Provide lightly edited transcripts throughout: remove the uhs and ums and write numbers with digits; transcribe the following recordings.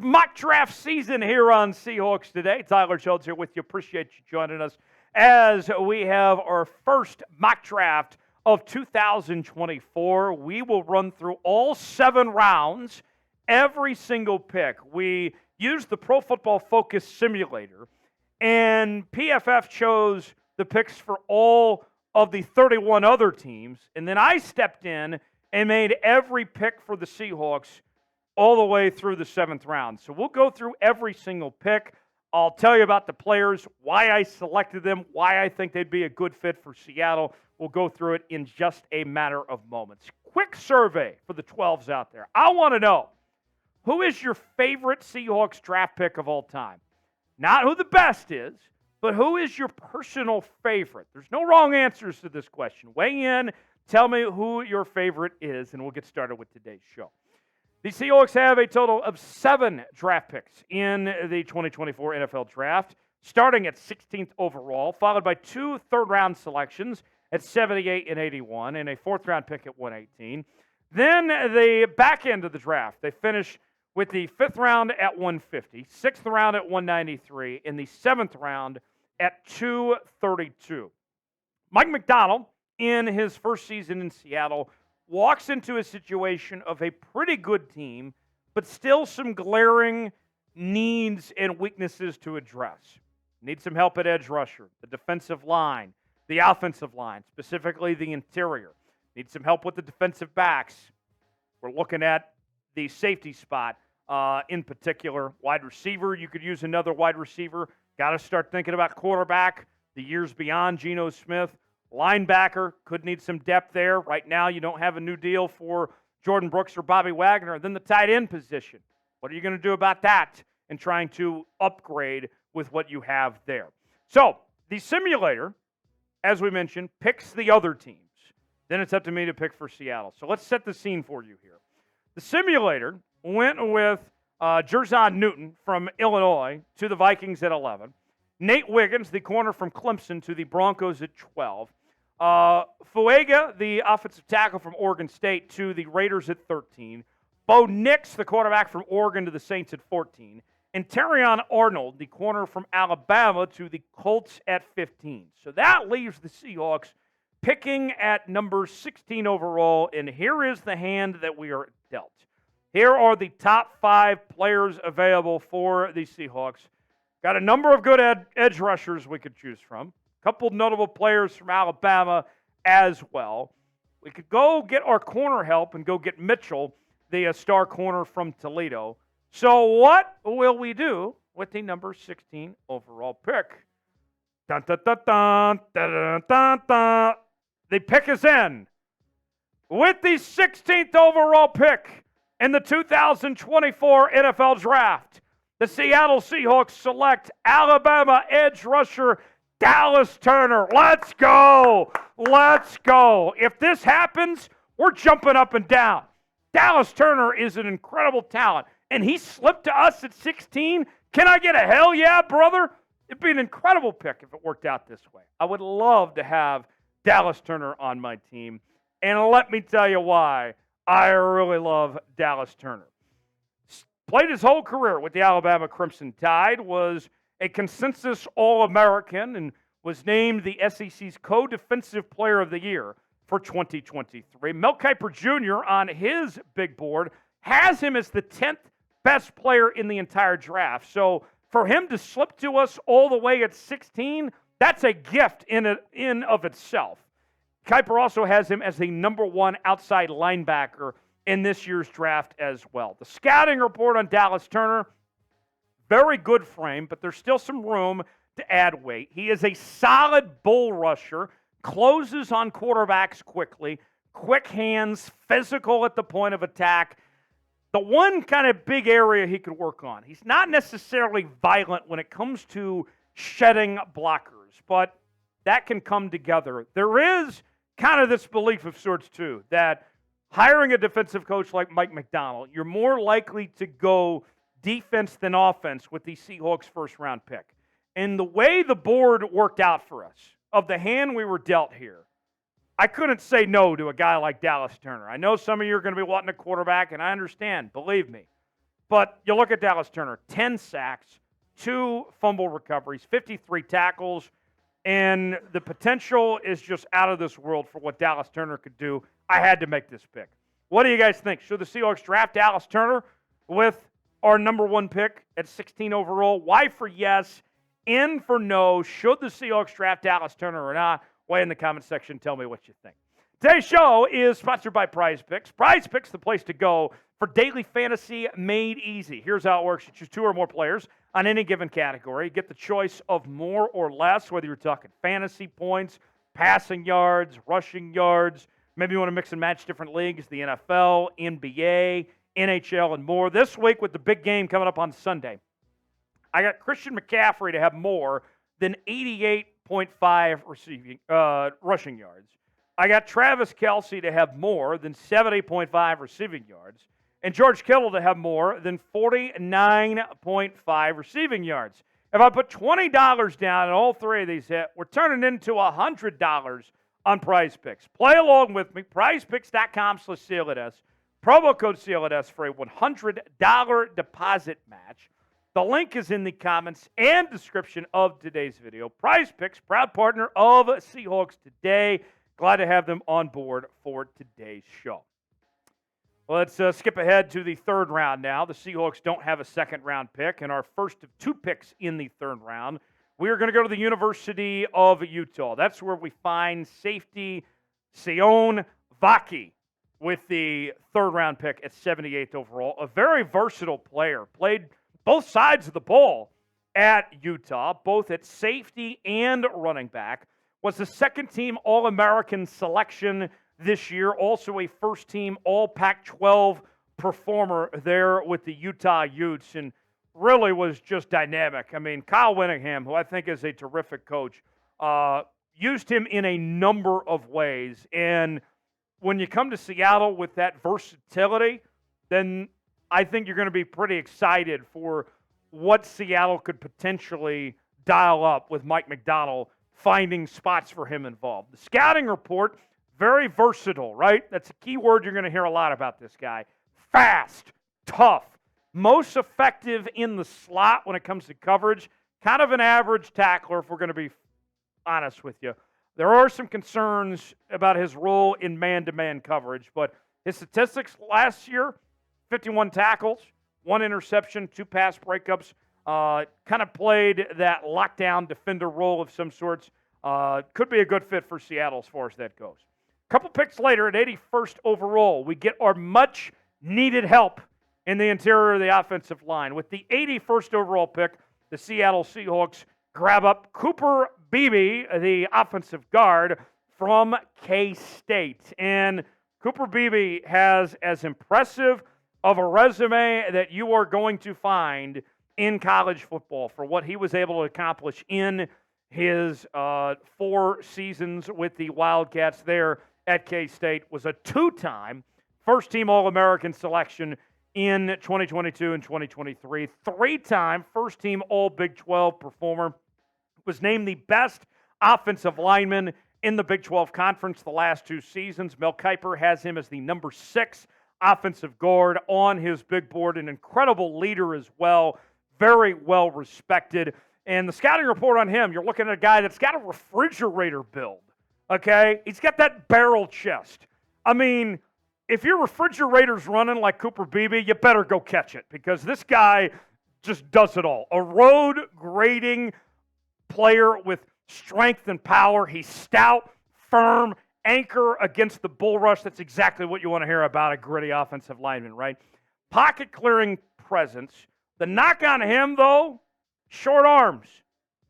mock draft season here on Seahawks Today. Tyler Schultz here with you. Appreciate you joining us as we have our first mock draft of 2024. We will run through all 7 rounds, every single pick. We used the Pro Football Focus simulator, and PFF chose the picks for all of the 31 other teams, and then I stepped in and made every pick for the Seahawks all the way through the 7th round. So we'll go through every single pick. I'll tell you about the players, why I selected them, why I think they'd be a good fit for Seattle. We'll go through it in just a matter of moments. Quick survey for the 12s out there. I want to know, who is your favorite Seahawks draft pick of all time? Not who the best is, but who is your personal favorite? There's no wrong answers to this question. Weigh in, tell me who your favorite is, and we'll get started with today's show. The Seahawks have a total of 7 draft picks in the 2024 NFL Draft, starting at 16th overall, followed by 2 third-round selections at 78 and 81, and a 4th-round pick at 118. Then the back end of the draft, they finish with the 5th round at 150, 6th round at 193, and the 7th round at 232. Mike Macdonald, in his first season in Seattle, walks into a situation of a pretty good team, but still some glaring needs and weaknesses to address. Need some help at edge rusher, the defensive line, the offensive line, specifically the interior. Need some help with the defensive backs. We're looking at the safety spot in particular. Wide receiver, you could use another wide receiver. Got to start thinking about quarterback, the years beyond Geno Smith. Linebacker, could need some depth there. Right now, you don't have a new deal for Jordan Brooks or Bobby Wagner. Then the tight end position. What are you going to do about that and trying to upgrade with what you have there? So, the simulator, as we mentioned, picks the other teams. Then it's up to me to pick for Seattle. So let's set the scene for you here. The simulator went with Jerzon Newton from Illinois to the Vikings at 11. Nate Wiggins, the corner from Clemson, to the Broncos at 12. Fuega, the offensive tackle from Oregon State, to the Raiders at 13. Bo Nix, the quarterback from Oregon, to the Saints at 14. And Terrion Arnold, the corner from Alabama, to the Colts at 15. So that leaves the Seahawks picking at number 16 overall, and here is the hand that we are dealt. Here are the top 5 players available for the Seahawks. Got a number of good edge rushers we could choose from. A couple notable players from Alabama as well. We could go get our corner help and go get Mitchell, the star corner from Toledo. So what will we do with the number 16 overall pick? Dun, dun, dun, dun, dun, dun, dun, dun. The pick is in. With the 16th overall pick in the 2024 NFL Draft, the Seattle Seahawks select Alabama edge rusher Dallas Turner. Let's go. Let's go. If this happens, we're jumping up and down. Dallas Turner is an incredible talent, and he slipped to us at 16. Can I get a hell yeah, brother? It'd be an incredible pick if it worked out this way. I would love to have Dallas Turner on my team, and let me tell you why I really love Dallas Turner. Played his whole career with the Alabama Crimson Tide, was a consensus All-American, and was named the SEC's Co-Defensive Player of the Year for 2023. Mel Kiper Jr. on his big board has him as the 10th best player in the entire draft. So for him to slip to us all the way at 16, that's a gift in of itself. Kiper also has him as the number 1 outside linebacker in this year's draft as well. The scouting report on Dallas Turner, very good frame, but there's still some room to add weight. He is a solid bull rusher, closes on quarterbacks quickly, quick hands, physical at the point of attack. The one kind of big area he could work on, he's not necessarily violent when it comes to shedding blockers, but that can come together. There is kind of this belief of sorts, too, that hiring a defensive coach like Mike Macdonald, you're more likely to go defense than offense with the Seahawks' first-round pick. And the way the board worked out for us, of the hand we were dealt here, I couldn't say no to a guy like Dallas Turner. I know some of you are going to be wanting a quarterback, and I understand, believe me. But you look at Dallas Turner, 10 sacks, 2 fumble recoveries, 53 tackles, and the potential is just out of this world for what Dallas Turner could do. I had to make this pick. What do you guys think? Should the Seahawks draft Dallas Turner with our number 1 pick at 16 overall? Why for yes, N for no. Should the Seahawks draft Dallas Turner or not? Weigh in the comment section. Tell me what you think. Today's show is sponsored by Prize Picks. Prize Picks, the place to go for daily fantasy made easy. Here's how it works. You choose 2 or more players on any given category. You get the choice of more or less, whether you're talking fantasy points, passing yards, rushing yards. Maybe you want to mix and match different leagues, the NFL, NBA, NHL, and more. This week with the big game coming up on Sunday, I got Christian McCaffrey to have more than 88.5 rushing yards. I got Travis Kelce to have more than 70.5 receiving yards, and George Kittle to have more than 49.5 receiving yards. If I put $20 down and all 3 of these hit, we're turning into $100 on Prize Picks. Play along with me. PrizePicks.com/CLNS. Promo code CLNS for a $100 deposit match. The link is in the comments and description of today's video. Prize Picks, proud partner of Seahawks Today. Glad to have them on board for today's show. Well, let's skip ahead to the 3rd round now. The Seahawks don't have a 2nd-round pick, and our first of 2 picks in the 3rd round, we are going to go to the University of Utah. That's where we find safety Sion Vaki with the 3rd-round pick at 78th overall. A very versatile player. Played both sides of the ball at Utah, both at safety and running back. Was the 2nd-team All-American selection this year. Also a 1st-team All-Pac-12 performer there with the Utah Utes, and really was just dynamic. I mean, Kyle Winningham, who I think is a terrific coach, used him in a number of ways. And when you come to Seattle with that versatility, then I think you're going to be pretty excited for what Seattle could potentially dial up with Mike Macdonald finding spots for him involved. The scouting report, very versatile, right? That's a key word you're going to hear a lot about this guy. Fast, tough, most effective in the slot when it comes to coverage. Kind of an average tackler, if we're going to be honest with you. There are some concerns about his role in man-to-man coverage, but his statistics last year, 51 tackles, 1 interception, 2 pass breakups, kind of played that lockdown defender role of some sorts. Could be a good fit for Seattle as far as that goes. A couple picks later at 81st overall, we get our much-needed help in the interior of the offensive line. With the 81st overall pick, the Seattle Seahawks grab up Cooper Beebe, the offensive guard from K-State. And Cooper Beebe has as impressive of a resume that you are going to find in college football for what he was able to accomplish in his 4 seasons with the Wildcats there at K-State. Was a 2-time first-team All-American selection in 2022 and 2023. 3-time first-team All-Big 12 performer. Was named the best offensive lineman in the Big 12 Conference the last 2 seasons. Mel Kiper has him as the number 6 offensive guard on his big board. An incredible leader as well. Very well respected. And the scouting report on him, you're looking at a guy that's got a refrigerator build. Okay? He's got that barrel chest. I mean, if your refrigerator's running like Cooper Beebe, you better go catch it because this guy just does it all. A road grading player with strength and power. He's stout, firm, anchor against the bull rush. That's exactly what you want to hear about a gritty offensive lineman, right? Pocket clearing presence. The knock on him, though, short arms.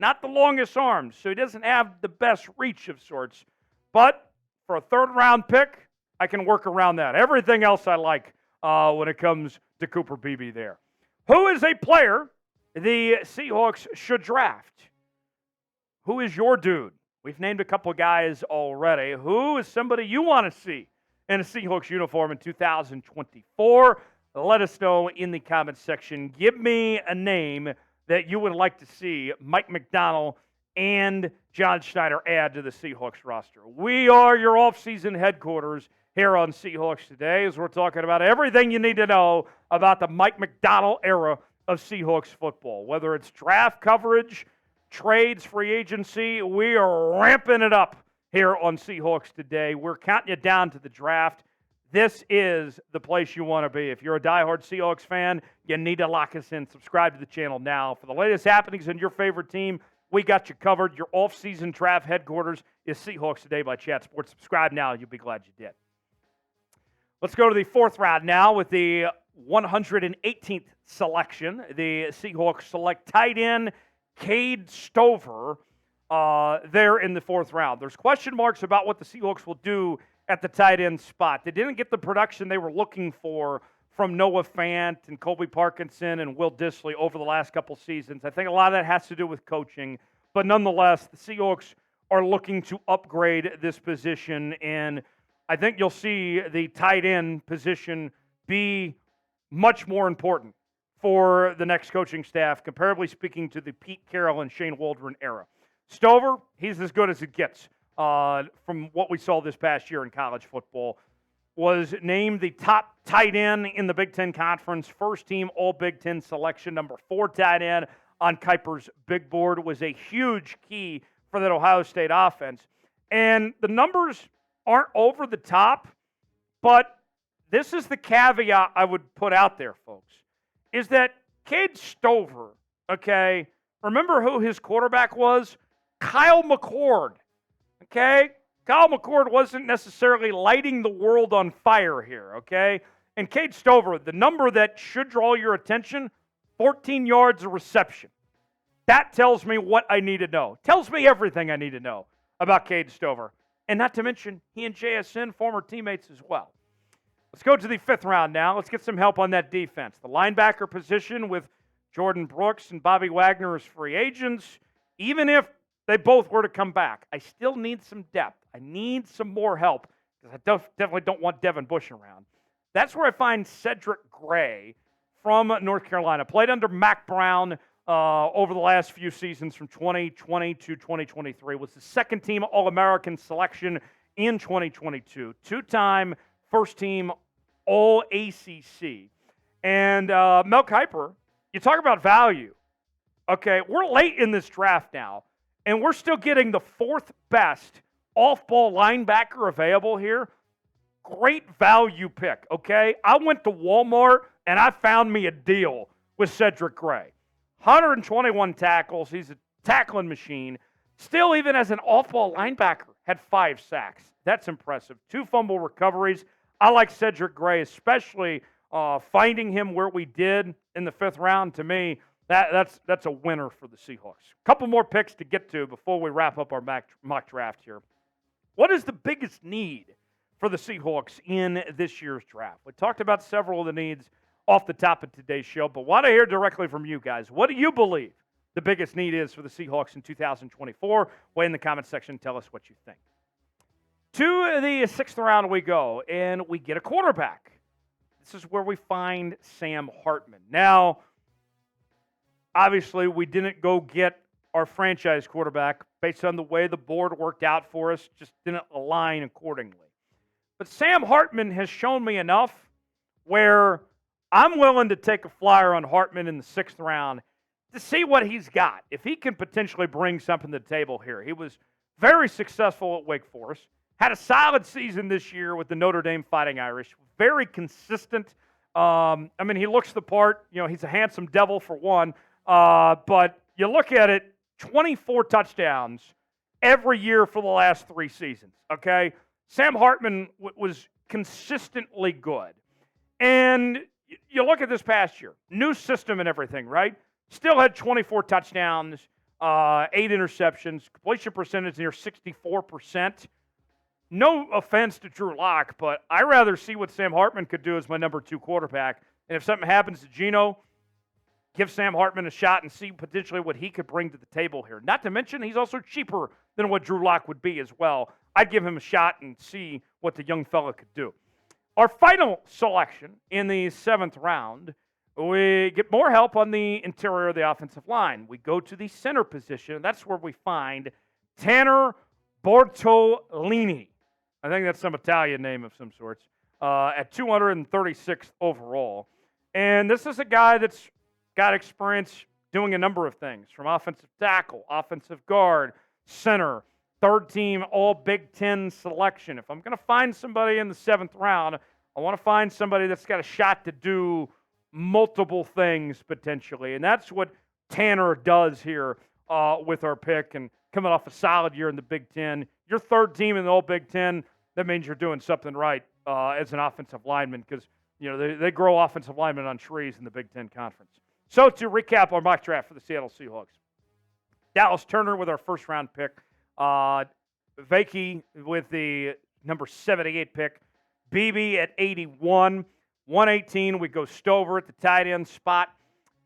Not the longest arms, so he doesn't have the best reach of sorts. But for a 3rd-round pick, I can work around that. Everything else I like when it comes to Cooper Beebe there. Who is a player the Seahawks should draft? Who is your dude? We've named a couple of guys already. Who is somebody you want to see in a Seahawks uniform in 2024? Let us know in the comments section. Give me a name that you would like to see Mike Macdonald and John Schneider add to the Seahawks roster. We are your offseason headquarters here on Seahawks Today, as we're talking about everything you need to know about the Mike Macdonald era of Seahawks football. Whether it's draft coverage, trades, free agency, we are ramping it up here on Seahawks Today. We're counting you down to the draft. This is the place you want to be. If you're a diehard Seahawks fan, you need to lock us in. Subscribe to the channel now. For the latest happenings in your favorite team, we got you covered. Your off-season draft headquarters is Seahawks Today by Chat Sports. Subscribe now. You'll be glad you did. Let's go to the fourth round now with the 118th selection. The Seahawks select tight end Cade Stover there in the fourth round. There's question marks about what the Seahawks will do at the tight end spot. They didn't get the production they were looking for from Noah Fant and Colby Parkinson and Will Dissly over the last couple seasons. I think a lot of that has to do with coaching. But nonetheless, the Seahawks are looking to upgrade this position, and I think you'll see the tight end position be much more important for the next coaching staff, comparably speaking to the Pete Carroll and Shane Waldron era. Stover, he's as good as it gets from what we saw this past year in college football. Was named the top tight end in the Big Ten Conference, first team All-Big Ten selection, number 4 tight end on Kuiper's big board, was a huge key for that Ohio State offense. And the numbers aren't over the top, but this is the caveat I would put out there, folks, is that Cade Stover, okay, remember who his quarterback was? Kyle McCord, okay? Kyle McCord wasn't necessarily lighting the world on fire here, okay? And Cade Stover, the number that should draw your attention, 14 yards of reception. That tells me what I need to know. Tells me everything I need to know about Cade Stover. And not to mention, he and JSN, former teammates as well. Let's go to the fifth round now. Let's get some help on that defense. The linebacker position with Jordan Brooks and Bobby Wagner as free agents. Even if they both were to come back, I still need some depth. I need some more help because I definitely don't want Devin Bush around. That's where I find Cedric Gray from North Carolina. Played under Mac Brown over the last few seasons from 2020 to 2023. Was the second-team All-American selection in 2022. Two-time first-team All-ACC. And Mel Kiper, you talk about value. Okay, we're late in this draft now, and we're still getting the fourth best off-ball linebacker available here. Great value pick, okay? I went to Walmart, and I found me a deal with Cedric Gray. 121 tackles. He's a tackling machine. Still, even as an off-ball linebacker, had 5 sacks. That's impressive. 2 fumble recoveries. I like Cedric Gray, especially finding him where we did in the 5th round. To me, that's a winner for the Seahawks. A couple more picks to get to before we wrap up our mock draft here. What is the biggest need for the Seahawks in this year's draft? We talked about several of the needs off the top of today's show, but want to hear directly from you guys. What do you believe the biggest need is for the Seahawks in 2024? Weigh in the comment section. Tell us what you think. To the 6th round we go, and we get a quarterback. This is where we find Sam Hartman. Now, obviously, we didn't go get our franchise quarterback based on the way the board worked out for us, just didn't align accordingly. But Sam Hartman has shown me enough where I'm willing to take a flyer on Hartman in the 6th round to see what he's got. If he can potentially bring something to the table here. He was very successful at Wake Forest. Had a solid season this year with the Notre Dame Fighting Irish. Very consistent. He looks the part. You know, he's a handsome devil for one. But you look at it, 24 touchdowns every year for the last 3 seasons, okay? Sam Hartman was consistently good. And you look at this past year, new system and everything, right? Still had 24 touchdowns, 8 interceptions, completion percentage near 64%. No offense to Drew Lock, but I rather see what Sam Hartman could do as my number 2 quarterback. And if something happens to Geno, give Sam Hartman a shot and see potentially what he could bring to the table here. Not to mention, he's also cheaper than what Drew Lock would be as well. I'd give him a shot and see what the young fella could do. Our final selection in the 7th round We get more help on the interior of the offensive line. We go to the center position, and that's where we find Tanner Bortolini. I think that's some Italian name of some sorts, at 236th overall. And this is a guy that's got experience doing a number of things, from offensive tackle, offensive guard, center, third team All Big Ten selection. If I'm going to find somebody in the 7th round, I want to find somebody that's got a shot to do multiple things potentially. And that's what Tanner does here with our pick, and coming off a solid year in the Big Ten. Your third team in the All Big Ten, that means you're doing something right as an offensive lineman, because they grow offensive linemen on trees in the Big Ten Conference. So to recap our mock draft for the Seattle Seahawks, Dallas Turner with our first round pick, Vakey with the number 78 pick, Beebe at 81, 118 we go Stover at the tight end spot,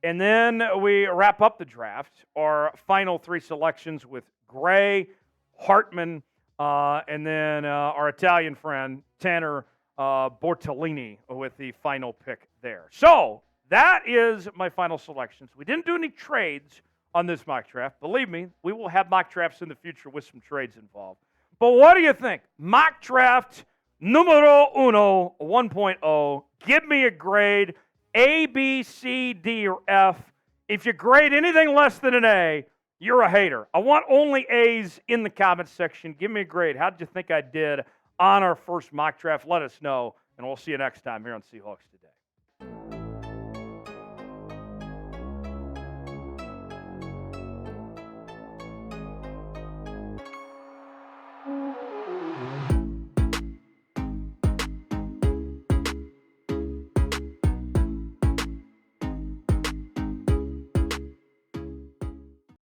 and then we wrap up the draft, our final 3 selections, with Gray, Hartman, and then our Italian friend Tanner Bortolini with the final pick there. So that is my final selections. We didn't do any trades on this mock draft. Believe me, we will have mock drafts in the future with some trades involved. But what do you think? Mock draft numero uno, 1.0. Give me a grade, A, B, C, D, or F. If you grade anything less than an A, you're a hater. I want only A's in the comments section. Give me a grade. How did you think I did on our first mock draft? Let us know, and we'll see you next time here on Seahawks Today.